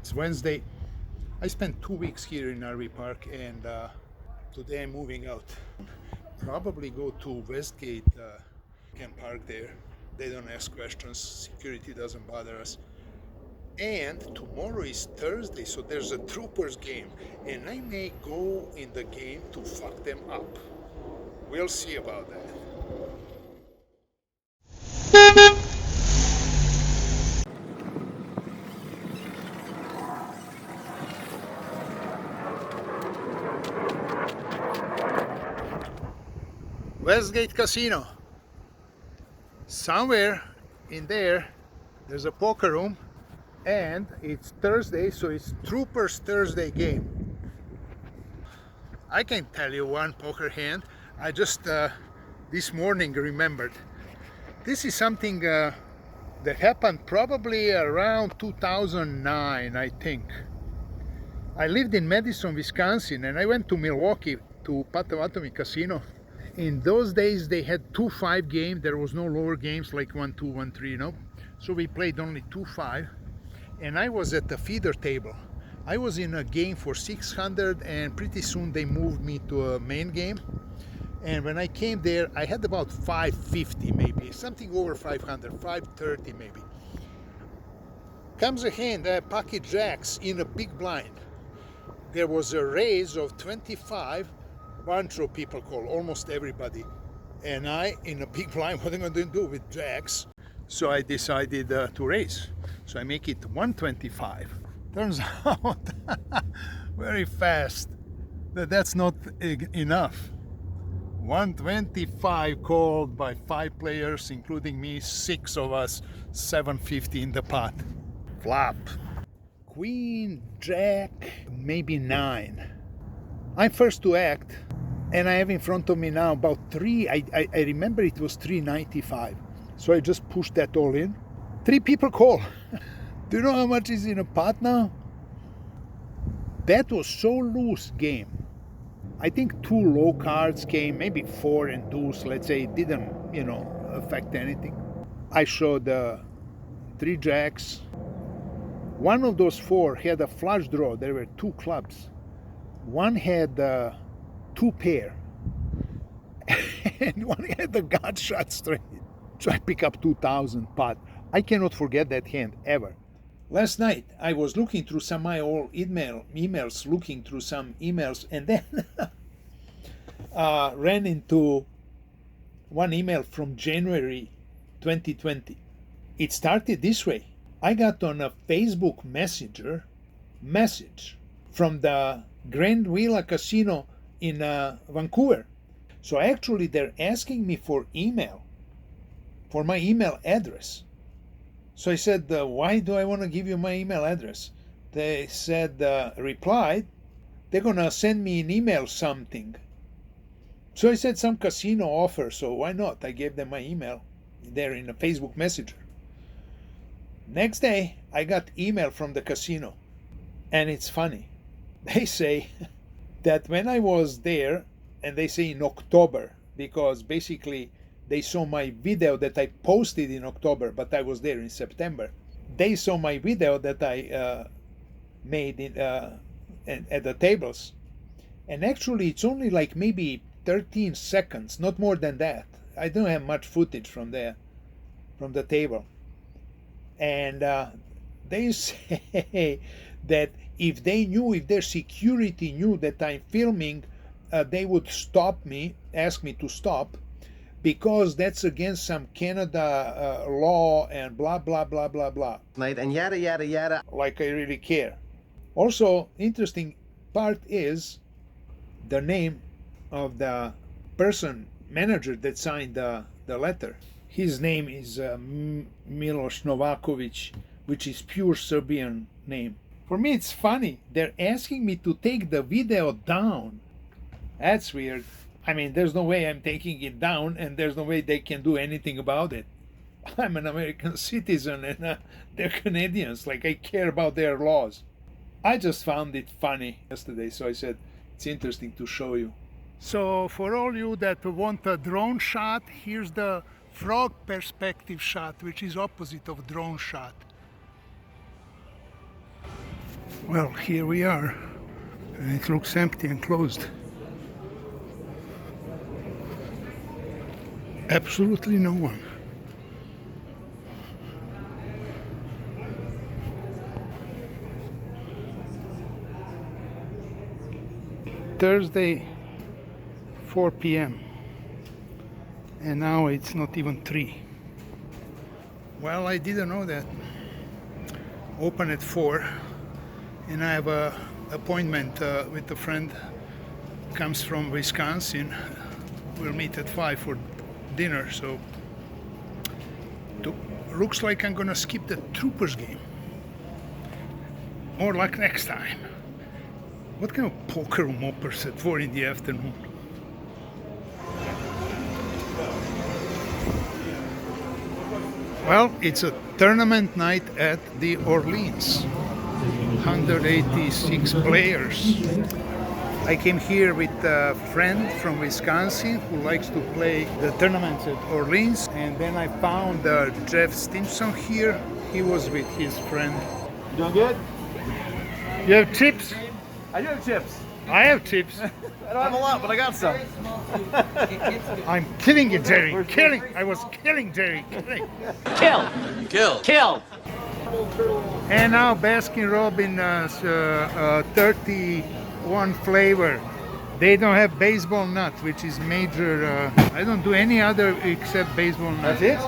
It's Wednesday. I spent 2 weeks here in RV Park, and today I'm moving out. Probably go to Westgate, can park there. They don't ask questions, security doesn't bother us. And tomorrow is Thursday, so there's a Troopers game, and I may go in the game to fuck them up. We'll see about that. Westgate Casino. Somewhere in there's a poker room, and it's Thursday, so it's Troopers Thursday game. I can tell you one poker hand. I just this morning remembered. This is something that happened probably around 2009, I think. I lived in Madison, Wisconsin, and I went to Milwaukee to Potawatomi Casino. In those days they had 2-5 game. There was no lower games like 1-2, 1-3, you know. So we played only 2-5, and I was at the feeder table. I was in a game for 600, and pretty soon they moved me to a main game. And when I came there, I had about 550 maybe, something over 500, 530 maybe. Comes a hand, pocket jacks in a big blind. There was a raise of 25. Bunch of people call, almost everybody. And I, in a big blind, what am I going to do with jacks? So I decided to raise. So I make it 125. Turns out very fast that that's not enough. 125 called by 5 players, including me, 6 of us, 750 in the pot. Flop. Queen, jack, maybe 9. I'm first to act, and I have in front of me now about 3, I remember it was 395. So I just pushed that all in. 3 people call. Do you know how much is in a pot now? That was so loose game. I think 2 low cards came, maybe 4 and deuce, let's say. It didn't, affect anything. I showed 3 jacks. One of those 4 had a flush draw. There were 2 clubs. One had 2 pair, and one had the gut shot straight. So I pick up 2,000 pot. I cannot forget that hand ever. Last night I was looking through some of my old emails, and then ran into one email from January 2020. It started this way. I got on a Facebook Messenger message from the Grand Villa Casino in Vancouver. So actually they're asking me for my email address. So I said, why do I want to give you my email address? They said, replied, they're going to send me an email something. So I said some casino offer, so why not? I gave them my email there in a Facebook Messenger. Next day, I got email from the casino, and it's funny. They say that when I was there, and they say in October, because basically they saw my video that I posted in October, but I was there in September. They saw my video that I made at the tables. And actually it's only like maybe 13 seconds, not more than that. I don't have much footage from the table. And they say that if their security knew that I'm filming, they would ask me to stop, because that's against some Canada law and blah, blah, blah, blah, blah. And yada, yada, yada. Like I really care. Also, interesting part is the name of the manager that signed the letter. His name is Miloš Novaković, which is pure Serbian name. For me, it's funny. They're asking me to take the video down. That's weird. I mean, there's no way I'm taking it down, and there's no way they can do anything about it. I'm an American citizen, and they're Canadians. Like, I care about their laws. I just found it funny yesterday, so I said, it's interesting to show you. So for all you that want a drone shot, here's the frog perspective shot, which is opposite of drone shot. Well, here we are, and it looks empty and closed. Absolutely no one. Thursday, 4 p.m. and now it's not even 3. Well, I didn't know that. Open at 4, and I have a appointment with a friend. Comes from Wisconsin. We'll meet at 5 for dinner. So looks like I'm gonna skip the Troopers game. More like next time. What kind of poker moppers at 4 in the afternoon? Well, it's a tournament night at the Orleans. 186 players. I came here with a friend from Wisconsin who likes to play the tournaments at Orleans, and then I found Jeff Stimson here. He was with his friend. You doing good? You have chips? I do have chips. I have chips. I don't have a lot, but I got some. I'm killing you, Jerry. Killing. I was killing Jerry. Killing. Kill. And now Baskin Robbins 31 flavor. They don't have baseball nut, which is major. I don't do any other except baseball nut. That's it?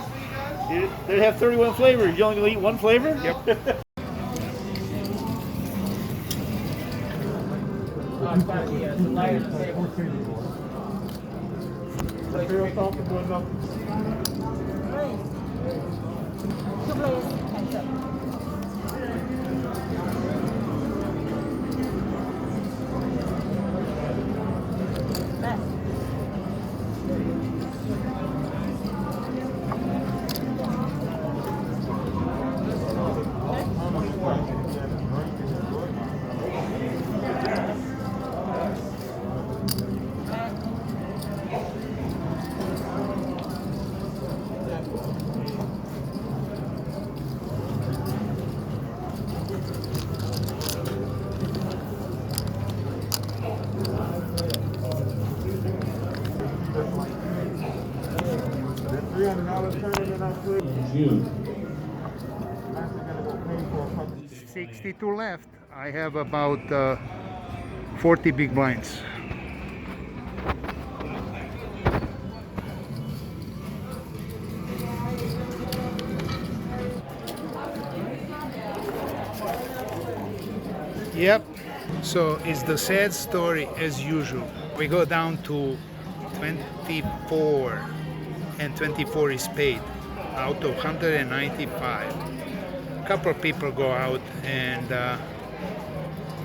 They have 31 flavors. You only gonna eat one flavor? Yep. June. 62 left. I have about 40 big blinds. Yep. So it's the sad story as usual. We go down to 24, and 24 is paid out of 195. A couple of people go out, and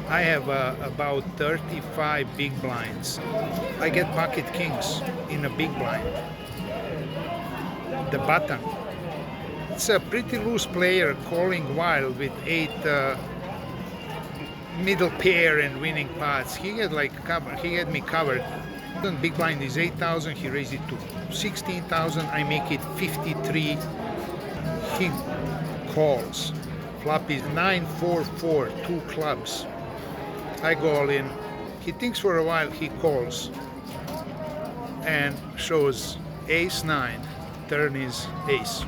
I have about 35 big blinds. I get pocket kings in a big blind. The button. It's a pretty loose player calling wild with 8 middle pair and winning pots. He had me covered. The big blind is 8,000. He raised it to 16,000. I make it 53. He calls. Flop is 9-4-4, 2 clubs. I go all in. He thinks for a while. He calls and shows ace 9. Turn is ace.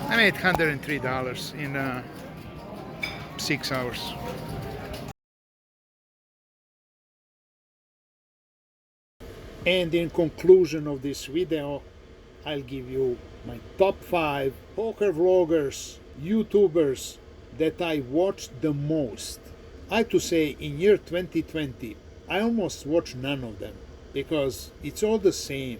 I made $103 in 6 hours. And in conclusion of this video, I'll give you my top 5 poker vloggers, YouTubers that I watched the most. I have to say, in year 2020, I almost watched none of them because it's all the same.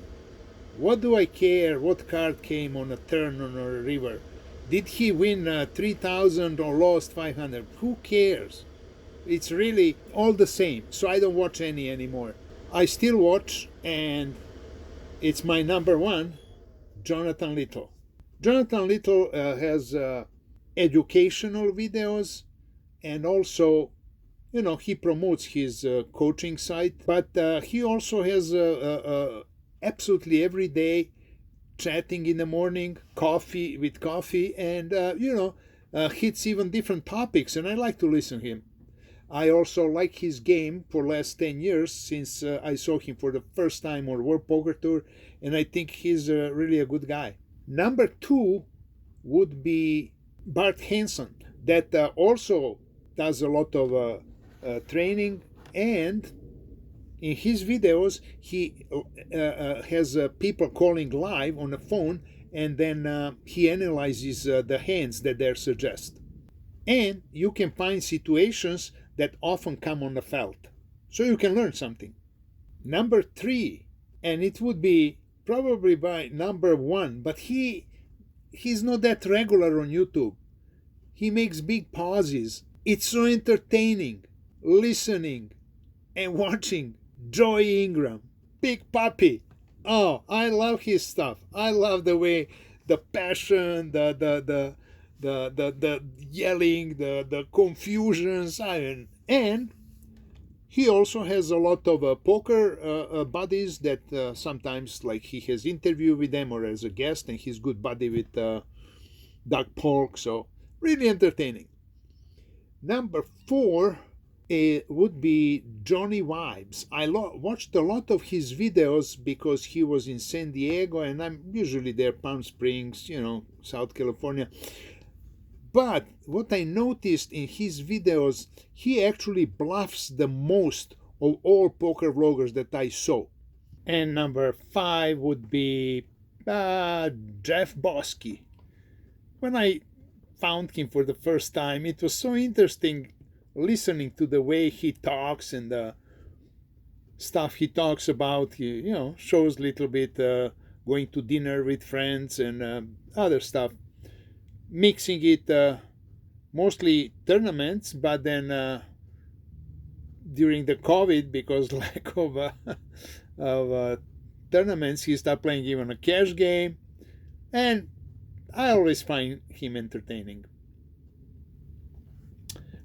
What do I care what card came on a turn on a river? Did he win 3,000 or lost 500? Who cares? It's really all the same. So I don't watch any anymore. I still watch, and it's my number 1, Jonathan Little. Jonathan Little has educational videos, and also, you know, he promotes his coaching site, but he also has absolutely every day chatting in the morning, coffee, and hits even different topics, and I like to listen to him. I also like his game for last 10 years since I saw him for the first time on World Poker Tour, and I think he's really a good guy. Number 2 would be Bart Hansen, that also does a lot of training, and in his videos he has people calling live on the phone, and then he analyzes the hands that they suggest. And you can find situations that often come on the felt, so you can learn something. Number 3, and it would be probably by number 1, but he's not that regular on YouTube. He makes big pauses. It's so entertaining listening and watching. Joy Ingram, Big Puppy. Oh, I love his stuff. I love the way, the passion, the yelling, the confusions, and he also has a lot of poker buddies that sometimes, like, he has interview with them or as a guest, and he's good buddy with Doug Polk. So really entertaining. Number 4 would be Johnny Vibes. I watched a lot of his videos because he was in San Diego, and I'm usually there, Palm Springs, South California. But what I noticed in his videos, he actually bluffs the most of all poker vloggers that I saw. And number 5 would be Jeff Bosky. When I found him for the first time, it was so interesting listening to the way he talks and the stuff he talks about. He shows a little bit going to dinner with friends and other stuff, mixing it mostly tournaments, but then during the COVID, because lack of tournaments, he started playing even a cash game, and I always find him entertaining.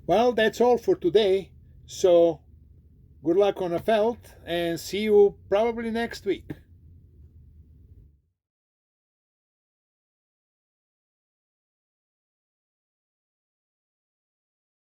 Well, that's all for today. So good luck on a felt, and see you probably next week.